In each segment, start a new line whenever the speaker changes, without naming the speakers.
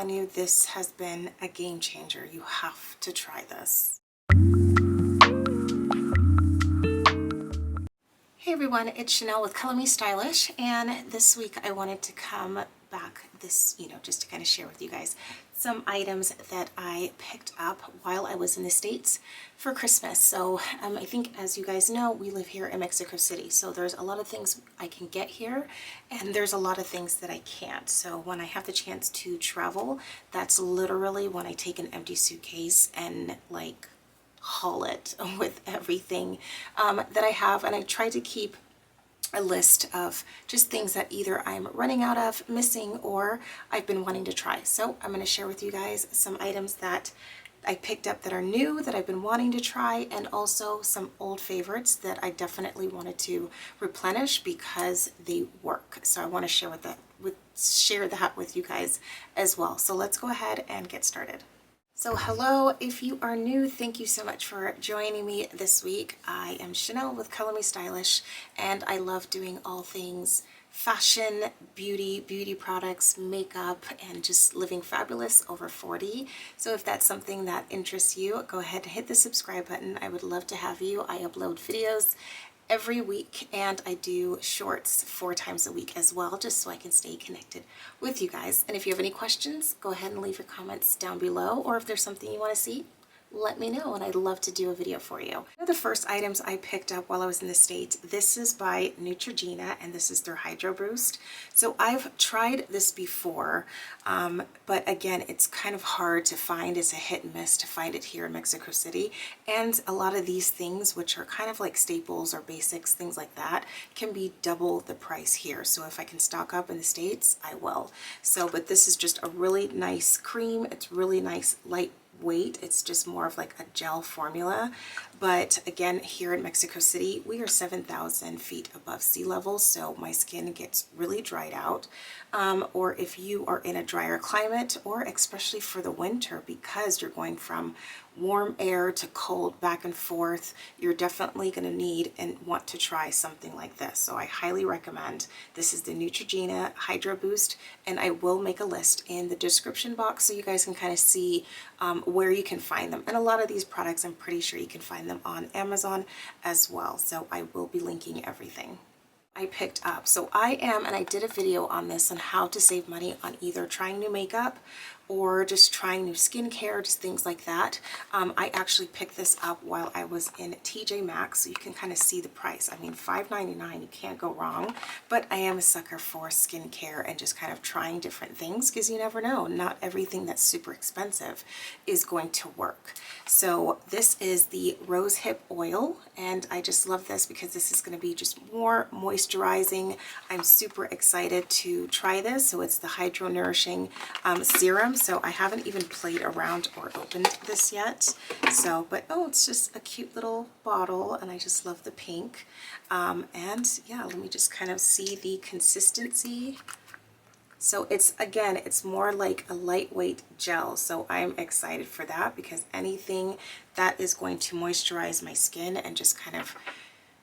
telling you, this has been a game changer. You have to try this. Hey everyone, it's Chanel with Color Me Stylish, and this week I wanted to come back just to kind of share with you guys some items that I picked up while I was in the States for Christmas. So I think, as you guys know, we live here in Mexico City, so there's a lot of things I can get here and there's a lot of things that I can't. So when I have the chance to travel, that's literally when I take an empty suitcase and like haul it with everything that I have. And I try to keep a list of just things that either I'm running out of, missing, or I've been wanting to try. So I'm going to share with you guys some items that I picked up that are new, that I've been wanting to try, and also some old favorites that I definitely wanted to replenish because they work. So I want to share that with you guys as well. So let's go ahead and get started. So hello, if you are new, thank you so much for joining me this week. I am Chanel with Color Me Stylish, and I love doing all things fashion, beauty products, makeup, and just living fabulous over 40. So if that's something that interests you, go ahead and hit the subscribe button. I would love to have you. I upload videos every week, and I do shorts 4 times a week as well, just so I can stay connected with you guys. And if you have any questions, go ahead and leave your comments down below, or if there's something you want to see, let me know and I'd love to do a video for you. One of the first items I picked up while I was in the States, this is by Neutrogena, and this is their Hydro Boost. So I've tried this before, but again, it's kind of hard to find. It's a hit and miss to find it here in Mexico City. And a lot of these things, which are kind of like staples or basics, things like that, can be double the price here. So if I can stock up in the States, I will. So, but this is just a really nice cream. It's really nice, lightweight. It's just more of like a gel formula. But again, here in Mexico City, we are 7,000 feet above sea level, so my skin gets really dried out. Or if you are in a drier climate, or especially for the winter, because you're going from warm air to cold back and forth, you're definitely going to need and want to try something like this. So I highly recommend. This is the Neutrogena Hydro Boost, and I will make a list in the description box so you guys can kind of see where you can find them. And a lot of these products, I'm pretty sure you can find them on Amazon as well. So I will be linking everything I picked up. So and I did a video on this, on how to save money on either trying new makeup or just trying new skincare, just things like that. I actually picked this up while I was in TJ Maxx, so you can kind of see the price. I mean, $5.99, you can't go wrong. But I am a sucker for skincare and just kind of trying different things, because you never know. Not everything that's super expensive is going to work. So this is the Rose Hip Oil, and I just love this because this is going to be just more moisturizing. I'm super excited to try this. So it's the Hydro Nourishing Serum. So I haven't even played around or opened this yet. So, but oh, it's just a cute little bottle, and I just love the pink. And yeah, let me just kind of see the consistency. So it's more like a lightweight gel. So I'm excited for that, because anything that is going to moisturize my skin and just kind of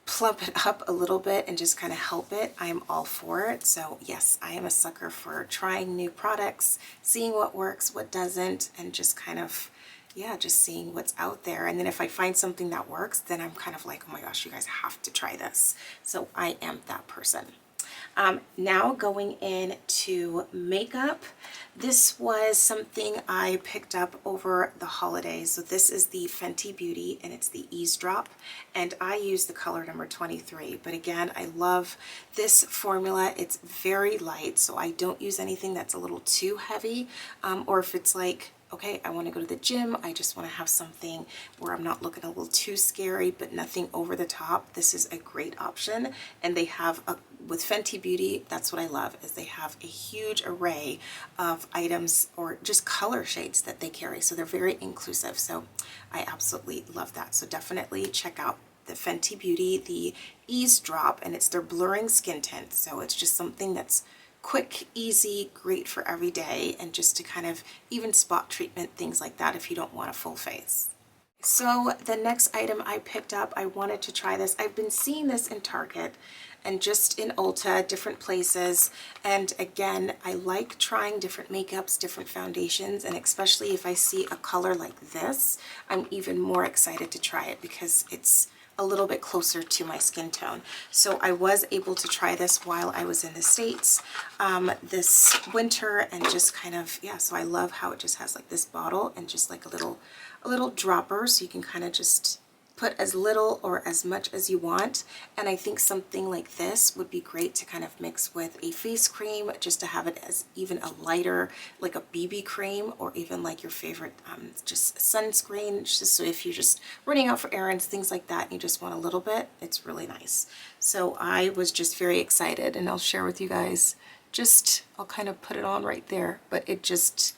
plump it up a little bit and just kind of help it, I'm all for it. So yes, I am a sucker for trying new products, seeing what works, what doesn't, and just kind of, yeah, just seeing what's out there. And then if I find something that works, then I'm kind of like, oh my gosh, you guys have to try this. So I am that person. Now going into makeup, this was something I picked up over the holidays. So this is the Fenty Beauty, and it's the Ease Drop, and I use the color number 23. But again, I love this formula. It's very light, so I don't use anything that's a little too heavy, or if it's like, okay, I want to go to the gym, I just want to have something where I'm not looking a little too scary, but nothing over the top. This is a great option. And they have with Fenty Beauty, that's what I love, is they have a huge array of items or just color shades that they carry. So they're very inclusive. So I absolutely love that. So definitely check out the Fenty Beauty, the Ease Drop, and it's their blurring skin tint. So it's just something that's quick, easy, great for every day, and just to kind of even spot treatment, things like that, if you don't want a full face. So the next item I picked up, I wanted to try this. I've been seeing this in Target, and just in Ulta, different places. And again, I like trying different makeups, different foundations, and especially if I see a color like this, I'm even more excited to try it because it's a little bit closer to my skin tone. So I was able to try this while I was in the States this winter, and just kind of, yeah, so I love how it just has like this bottle and just like a little dropper, so you can kind of just put as little or as much as you want. And I think something like this would be great to kind of mix with a face cream, just to have it as even a lighter, like a BB cream, or even like your favorite just sunscreen, just so if you're just running out for errands, things like that, and you just want a little bit, it's really nice. So I was just very excited, and I'll share with you guys, just I'll kind of put it on right there, but it just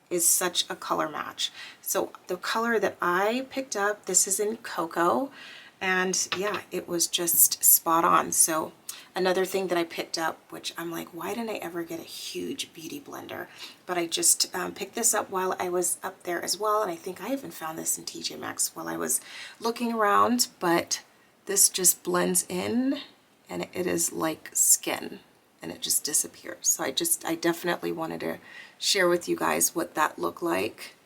is such a color match. So the color that I picked up, this is in Cocoa, and yeah, it was just spot on. So another thing that I picked up, which I'm like, why didn't I ever get a huge beauty blender? But I just picked this up while I was up there as well, and I think I even found this in TJ Maxx while I was looking around, but this just blends in, and it is like skin, and it just disappears. So I definitely wanted to share with you guys what that looked like,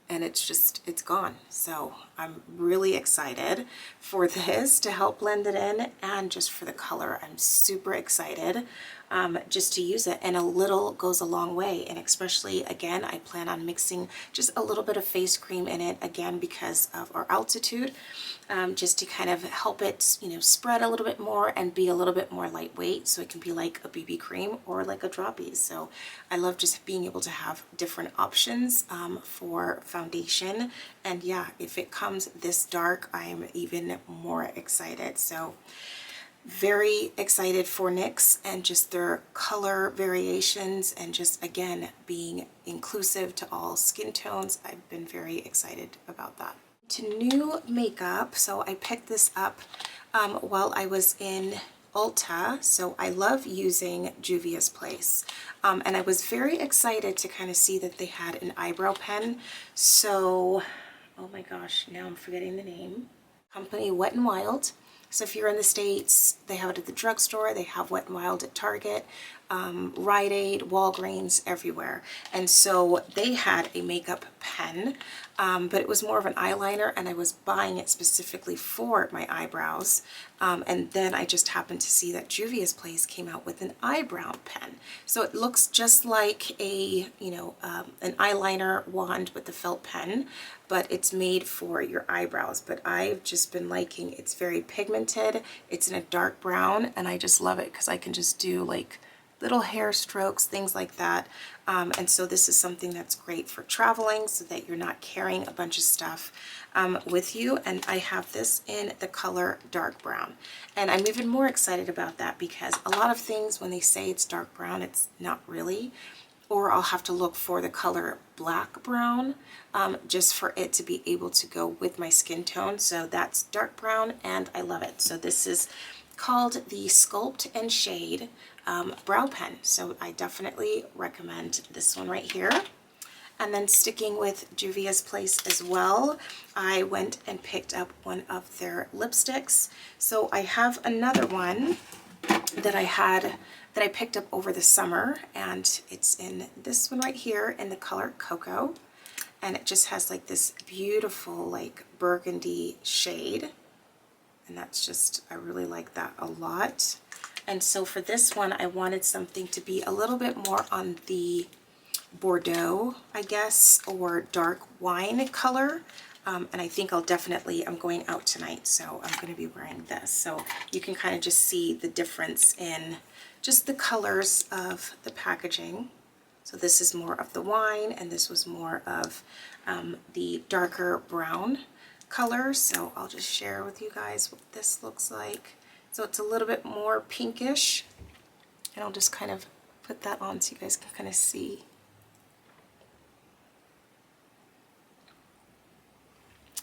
and it's gone. So I'm really excited for this to help blend it in, and just for the color, I'm super excited just to use it. And a little goes a long way, and especially, again, I plan on mixing just a little bit of face cream in it, again, because of our altitude, just to kind of help it, you know, spread a little bit more and be a little bit more lightweight, so it can be like a BB cream or like a droppy. So I love just being able to have different options for foundation. And yeah, if it comes this dark, I'm even more excited. So very excited for NYX and just their color variations, and just, again, being inclusive to all skin tones. I've been very excited about that. To new makeup, so I picked this up while I was in Ulta. So I love using Juvia's Place, and I was very excited to kind of see that they had an eyebrow pen. So, oh my gosh, now I'm forgetting the name. Company Wet n Wild. So if you're in the States, they have it at the drugstore, they have Wet n Wild at Target, Rite Aid, Walgreens, everywhere. And so they had a makeup pen, but it was more of an eyeliner, and I was buying it specifically for my eyebrows. And then I just happened to see that Juvia's Place came out with an eyebrow pen. So it looks just like a, you know, an eyeliner wand with the felt pen, but it's made for your eyebrows. But I've just been liking, it's very pigmented, it's in a dark brown, and I just love it because I can just do like little hair strokes, things like that. And so this is something that's great for traveling, so that you're not carrying a bunch of stuff with you. And I have this in the color dark brown, and I'm even more excited about that because a lot of things, when they say it's dark brown, it's not really. Or I'll have to look for the color black brown, just for it to be able to go with my skin tone. So that's dark brown, and I love it. So this is called the Sculpt and Shade brow pen. So I definitely recommend this one right here. And then sticking with Juvia's Place as well, I went and picked up one of their lipsticks. So I have another one that I picked up over the summer, and it's in this one right here in the color Cocoa, and it just has like this beautiful like burgundy shade, and that's just, I really like that a lot. And so for this one, I wanted something to be a little bit more on the Bordeaux, I guess, or dark wine color. And I think I'm going out tonight, so I'm going to be wearing this. So you can kind of just see the difference in just the colors of the packaging. So this is more of the wine, and this was more of the darker brown color. So I'll just share with you guys what this looks like. So it's a little bit more pinkish, and I'll just kind of put that on so you guys can kind of see.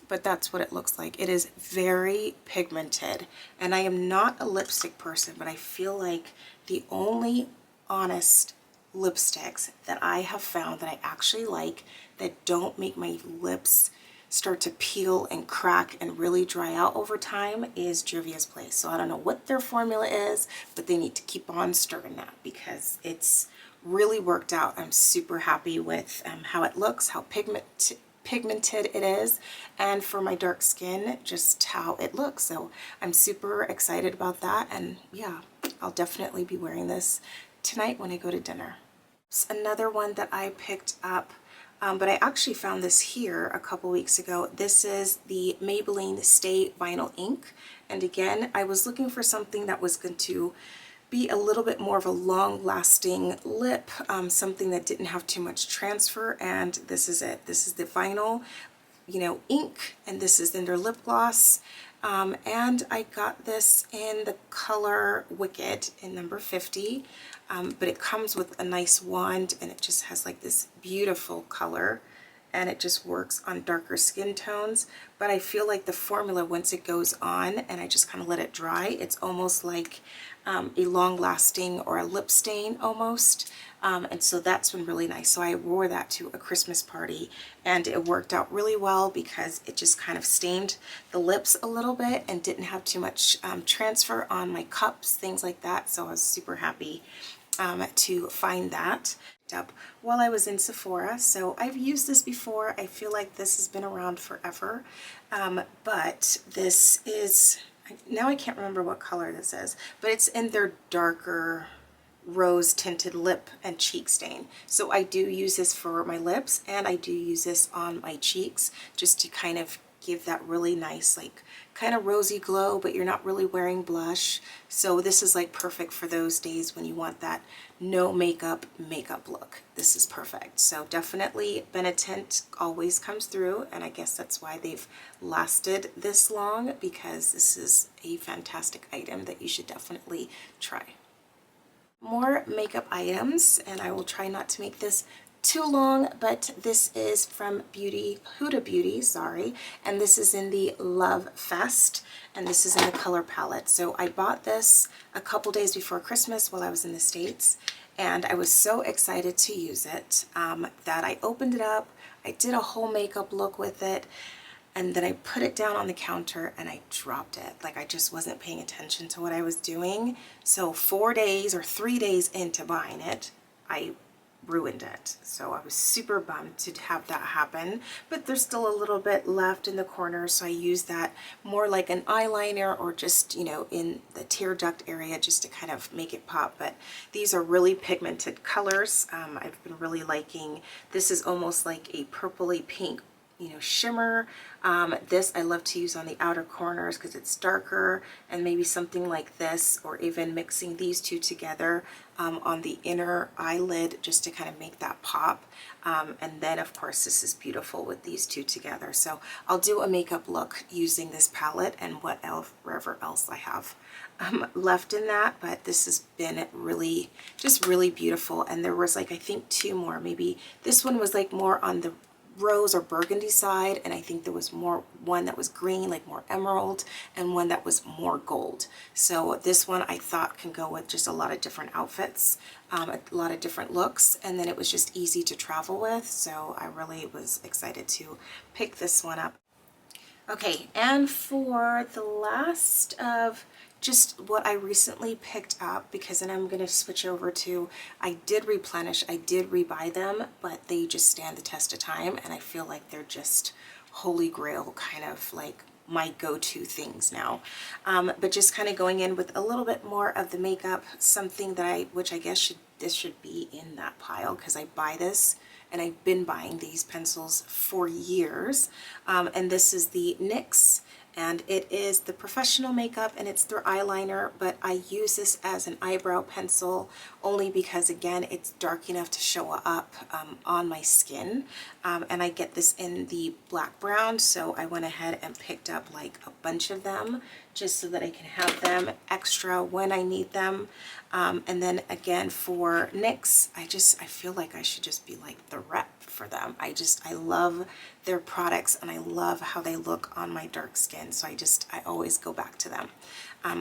But that's what it looks like. It is very pigmented, and I am not a lipstick person, but I feel like the only honest lipsticks that I have found that I actually like, that don't make my lips start to peel and crack and really dry out over time is Juvia's Place. So I don't know what their formula is, but they need to keep on stirring that because it's really worked out. I'm super happy with how it looks, how pigmented it is, and for my dark skin, just how it looks. So I'm super excited about that, and yeah, I'll definitely be wearing this tonight when I go to dinner. It's another one that I picked up, but I actually found this here a couple weeks ago. This is the Maybelline Stay Vinyl Ink, and again, I was looking for something that was going to be a little bit more of a long-lasting lip, something that didn't have too much transfer, and this is it. This is the vinyl, you know, ink, and this is in their lip gloss. And I got this in the color Wicked in number 50, but it comes with a nice wand, and it just has like this beautiful color, and it just works on darker skin tones. But I feel like the formula, once it goes on and I just kind of let it dry, it's almost like a long-lasting or a lip stain almost. And so that's been really nice. So I wore that to a Christmas party, and it worked out really well because it just kind of stained the lips a little bit and didn't have too much transfer on my cups, things like that. So I was super happy to find that up while I was in Sephora. So I've used this before. I feel like this has been around forever, but this is, now I can't remember what color this is, but it's in their darker rose tinted lip and cheek stain. So I do use this for my lips, and I do use this on my cheeks just to kind of give that really nice, like kind of rosy glow, but you're not really wearing blush. So this is like perfect for those days when you want that no makeup look. This is perfect. So definitely Benetint always comes through, and I guess that's why they've lasted this long, because this is a fantastic item that you should definitely try. More makeup items, and I will try not to make this too long, but this is from Huda Beauty, sorry, and this is in the Love Fest, and this is in the color palette. So I bought this a couple days before Christmas while I was in the States, and I was so excited to use it that I opened it up, I did a whole makeup look with it, and then I put it down on the counter and I dropped it. Like I just wasn't paying attention to what I was doing. So 4 days or 3 days into buying it, I ruined it. So I was super bummed to have that happen, but there's still a little bit left in the corner, so I use that more like an eyeliner or just, you know, in the tear duct area just to kind of make it pop. But these are really pigmented colors. I've been really liking, this is almost like a purpley pink, you know, shimmer. This I love to use on the outer corners because it's darker, and maybe something like this, or even mixing these two together on the inner eyelid just to kind of make that pop. And then of course this is beautiful with these two together. So I'll do a makeup look using this palette and whatever else I have left in that, but this has been really, just really beautiful. And there was like, I think 2 more, maybe this one was like more on the rose or burgundy side, and I think there was one that was green, like more emerald, and one that was more gold. So this one I thought can go with just a lot of different outfits, a lot of different looks, and then it was just easy to travel with, so I really was excited to pick this one up. Okay, and for the last of just what I recently picked up, because then I'm going to switch over to, I did replenish, I did rebuy them, but they just stand the test of time, and I feel like they're just holy grail, kind of like my go-to things now. But just kind of going in with a little bit more of the makeup, something that which I guess this should be in that pile, because I buy this, and I've been buying these pencils for years, and this is the NYX, and it is the professional makeup, and it's their eyeliner, but I use this as an eyebrow pencil only because, again, it's dark enough to show up on my skin, and I get this in the black brown, so I went ahead and picked up like a bunch of them just so that I can have them extra when I need them. And then again for NYX, I feel like I should just be like the rep for them. I love their products and I love how they look on my dark skin. So I always go back to them,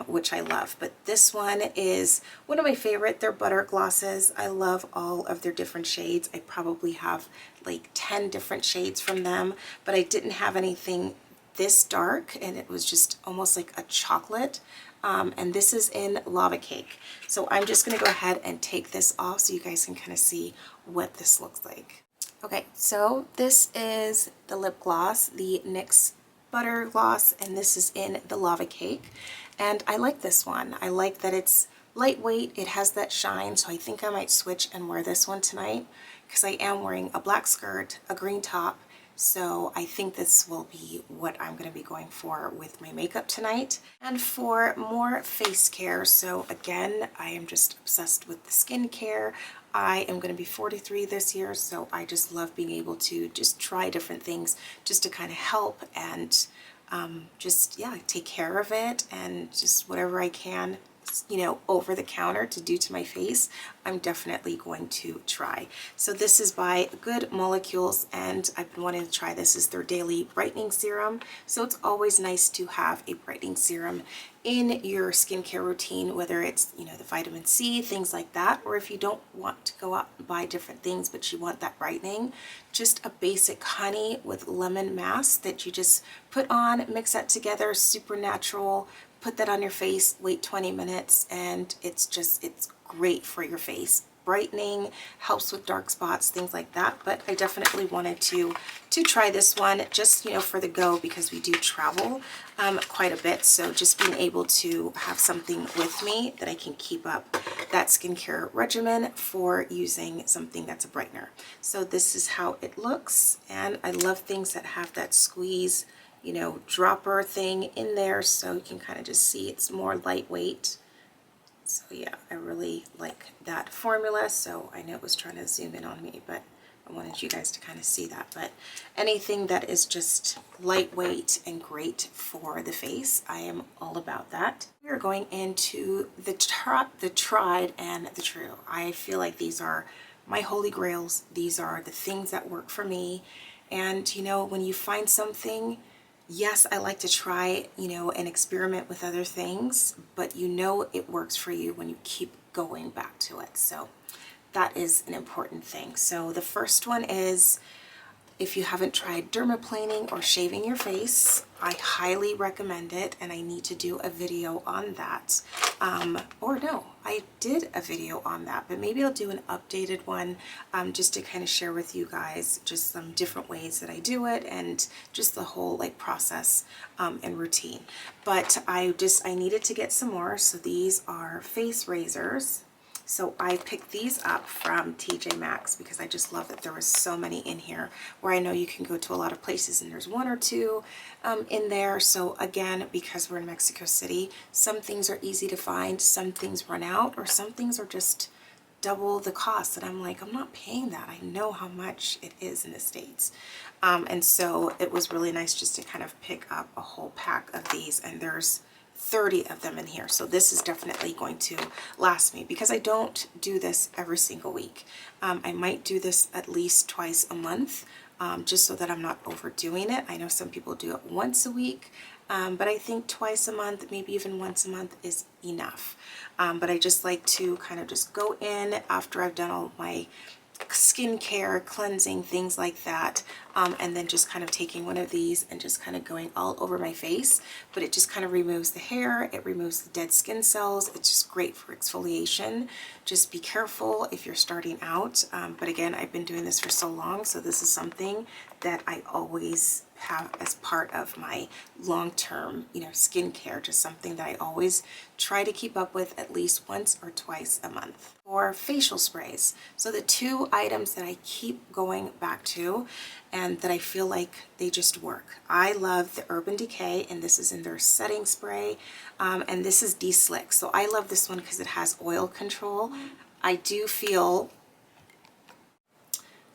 which I love. But this one is one of my favorite. They're butter glosses. I love all of their different shades. I probably have like 10 different shades from them, but I didn't have anything this dark, and it was just almost like a chocolate. And this is in Lava Cake. So I'm just gonna go ahead and take this off so you guys can kind of see what this looks like. Okay, so this is the lip gloss, the NYX Butter Gloss, and this is in the Lava Cake. And I like this one. I like that it's lightweight, it has that shine, so I think I might switch and wear this one tonight because I am wearing a black skirt, a green top, so I think this will be what I'm going to be going for with my makeup tonight. And for more face care, so again, I am just obsessed with the skincare. I am going to be 43 this year, so I just love being able to just try different things just to kind of help and yeah, take care of it, and just whatever I can, you know, over the counter to do to my face, I'm definitely going to try. So this is by Good Molecules, and I've been wanting to try this. Is their daily brightening serum. So it's always nice to have a brightening serum in your skincare routine, whether it's, you know, the vitamin C, things like that, or if you don't want to go out and buy different things, but you want that brightening, just a basic honey with lemon mask that you just put on, mix that together, super natural. Put that on your face, wait 20 minutes, and it's great for your face. Brightening, helps with dark spots, things like that. But I definitely wanted to try this one just, you know, for the go, because we do travel quite a bit. So just being able to have something with me that I can keep up that skincare regimen for using something that's a brightener. So this is how it looks, and I love things that have that squeeze, you know, dropper thing in there, so you can kind of just see it's more lightweight. So yeah, I really like that formula. So I know it was trying to zoom in on me, but I wanted you guys to kind of see that. But anything that is just lightweight and great for the face, I am all about that. We are going into the tried and the true. I feel like these are my holy grails. These are the things that work for me. And you know, when you find something, yes, I like to try, you know, and experiment with other things, but you know it works for you when you keep going back to it. So that is an important thing. So the first one is, if you haven't tried dermaplaning or shaving your face, I highly recommend it, and I need to do a video on that. Or no, I did a video on that, but maybe I'll do an updated one just to kind of share with you guys just some different ways that I do it, and just the whole like process and routine. But I needed to get some more, so these are face razors. So I picked these up from TJ Maxx because I just love that there was so many in here, where I know you can go to a lot of places and there's one or two in there. So again, because we're in Mexico City, some things are easy to find, some things run out, or some things are just double the cost. And I'm like, I'm not paying that. I know how much it is in the States. And so it was really nice just to kind of pick up a whole pack of these, and there's 30 of them in here. So this is definitely going to last me, because I don't do this every single week. I might do this at least twice a month, just so that I'm not overdoing it. I know some people do it once a week, but I think twice a month, maybe even once a month, is enough. But I just like to kind of just go in after I've done all my skincare, cleansing, things like that, and then just kind of taking one of these and just kind of going all over my face. But it just kind of removes the hair, it removes the dead skin cells. It's just great for exfoliation. Just be careful if you're starting out, but again, I've been doing this for so long, so this is something that I always have as part of my long-term, you know, skincare, just something that I always try to keep up with at least once or twice a month. Or facial sprays. So the two items that I keep going back to and that I feel like they just work. I love the Urban Decay, and this is in their setting spray, and this is De-Slick. So I love this one because it has oil control. I do feel,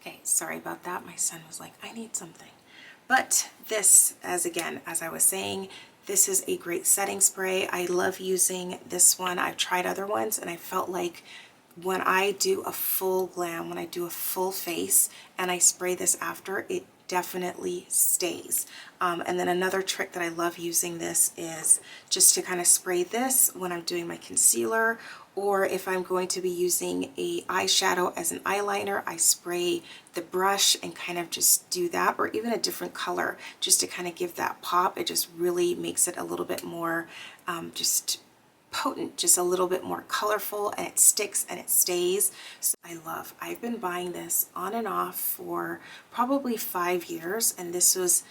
okay, sorry about that. My son was like, I need something. But this, as I was saying, this is a great setting spray. I love using this one. I've tried other ones and I felt like when I do a full glam, when I do a full face and I spray this after, it definitely stays. And then another trick that I love using this is just to kind of spray this when I'm doing my concealer, or if I'm going to be using a eyeshadow as an eyeliner, I spray the brush and kind of just do that, or even a different color just to kind of give that pop. It just really makes it a little bit more just potent, just a little bit more colorful, and it sticks and it stays. So I've been buying this on and off for probably 5 years, and this is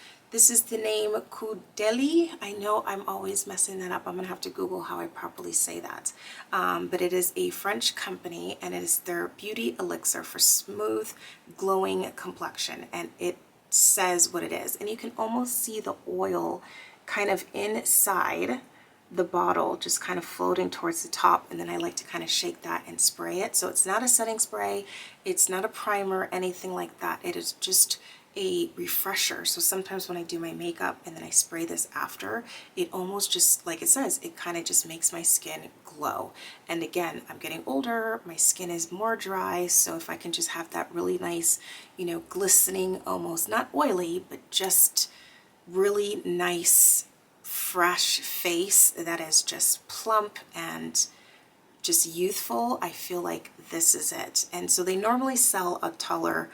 the name Kudeli. I know I'm always messing that up. I'm gonna have to Google how I properly say that. But it is a French company, and it is their beauty elixir for smooth, glowing complexion, and it says what it is. And you can almost see the oil kind of inside the bottle, just kind of floating towards the top, and then I like to kind of shake that and spray it. So it's not a setting spray, it's not a primer, anything like that. It is just a refresher. So sometimes when I do my makeup and then I spray this after, it almost just, like it says, it kind of just makes my skin glow. And again, I'm getting older, my skin is more dry, so if I can just have that really nice, you know, glistening, almost not oily, but just really nice fresh face that is just plump and just youthful, I feel like this is it. And so they normally sell a taller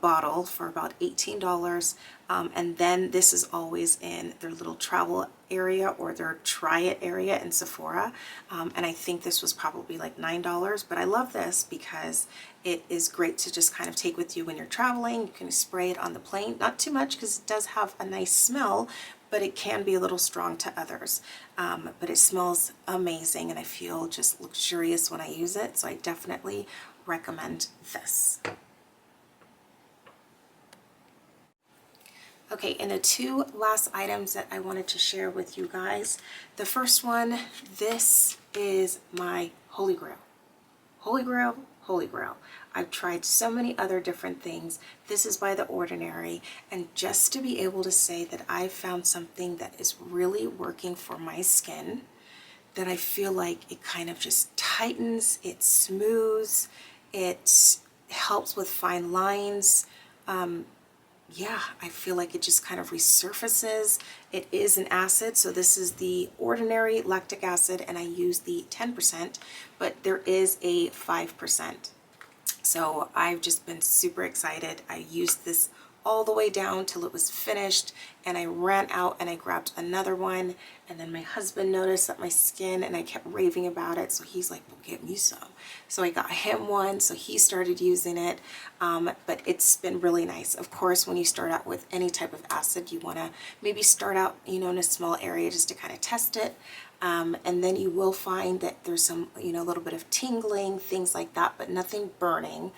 bottle for about $18, and then this is always in their little travel area or their try it area in Sephora, and I think this was probably like $9, but I love this because it is great to just kind of take with you when you're traveling. You can spray it on the plane, not too much because it does have a nice smell, but it can be a little strong to others. But it smells amazing and I feel just luxurious when I use it, so I definitely recommend this. Okay, and the two last items that I wanted to share with you guys. The first one, this is my holy grail. Holy grail, holy grail. I've tried so many other different things. This is by The Ordinary, and just to be able to say that I've found something that is really working for my skin, that I feel like it kind of just tightens, it smooths, it helps with fine lines. Yeah, I feel like it just kind of resurfaces. It is an acid, so this is the Ordinary lactic acid, and I use the 10%, but there is a 5%. So I've just been super excited. I used this all the way down till it was finished, and I ran out and I grabbed another one, and then my husband noticed that my skin, and I kept raving about it, so he's like, well, get me some. So I got him one, so he started using it, but it's been really nice. Of course, when you start out with any type of acid, you want to maybe start out, you know, in a small area just to kind of test it. And then you will find that there's some, you know, a little bit of tingling, things like that, but nothing burning.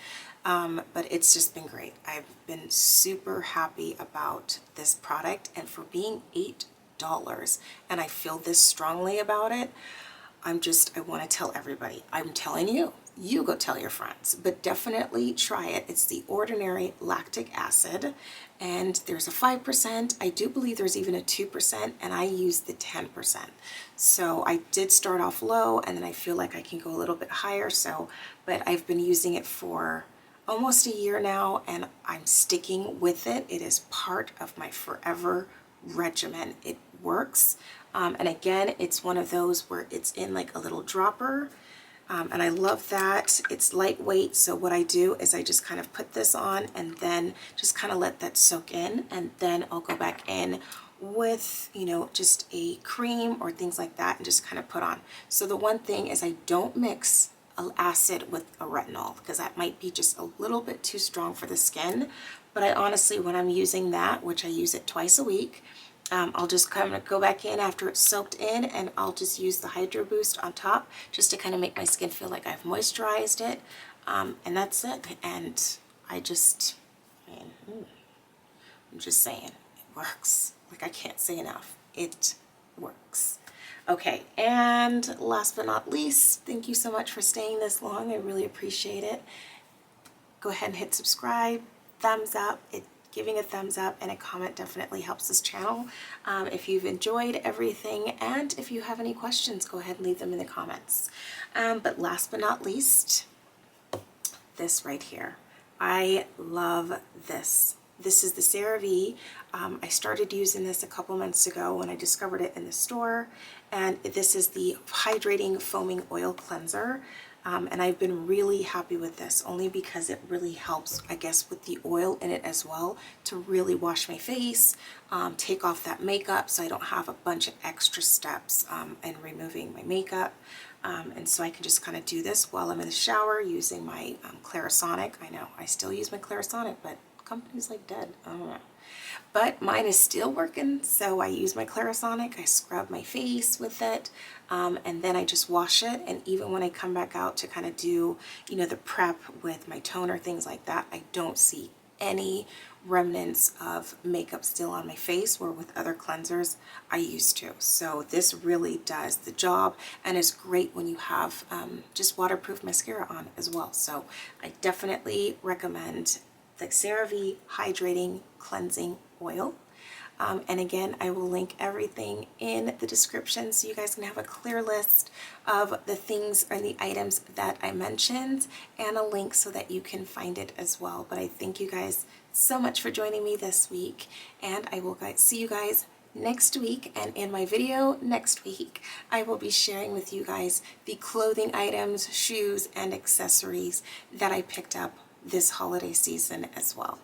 But it's just been great. I've been super happy about this product, and for being $8, and I feel this strongly about it, I want to tell everybody. I'm telling you, you go tell your friends, but definitely try it. It's the Ordinary lactic acid, and there's a 5%. I do believe there's even a 2%, and I use the 10%. So I did start off low, and then I feel like I can go a little bit higher. So, but I've been using it for almost a year now, and I'm sticking with it. It is part of my forever regimen. It works. And again, it's one of those where it's in like a little dropper. And I love that. It's lightweight, so what I do is I just kind of put this on and then just kind of let that soak in, and then I'll go back in with, you know, just a cream or things like that and just kind of put on. So the one thing is I don't mix an acid with a retinol because that might be just a little bit too strong for the skin. But I honestly, when I'm using that, which I use it twice a week, I'll just kind of go back in after it's soaked in, and I'll just use the Hydro Boost on top just to kind of make my skin feel like I've moisturized it, and that's it. And I mean, I'm just saying, it works. Like, I can't say enough. It works. Okay, and last but not least, thank you so much for staying this long. I really appreciate it. Go ahead and hit subscribe, thumbs up. It giving a thumbs up and a comment definitely helps this channel. If you've enjoyed everything and if you have any questions, go ahead and leave them in the comments. But last but not least, this right here. I love this. This is the CeraVe. I started using this a couple months ago when I discovered it in the store, and this is the hydrating foaming oil cleanser. And I've been really happy with this only because it really helps, I guess, with the oil in it as well to really wash my face, take off that makeup so I don't have a bunch of extra steps in removing my makeup. And so I can just kind of do this while I'm in the shower using my Clarisonic. I know I still use my Clarisonic, but company's like dead. I don't know. But mine is still working, so I use my Clarisonic. I scrub my face with it, and then I just wash it. And even when I come back out to kind of do, you know, the prep with my toner, things like that, I don't see any remnants of makeup still on my face, where with other cleansers I used to. So this really does the job and is great when you have just waterproof mascara on as well. So I definitely recommend the CeraVe Hydrating Cleansing Oil. And again, I will link everything in the description so you guys can have a clear list of the things or the items that I mentioned and a link so that you can find it as well. But I thank you guys so much for joining me this week, and I will see you guys next week. And in my video next week, I will be sharing with you guys the clothing items, shoes, and accessories that I picked up this holiday season as well.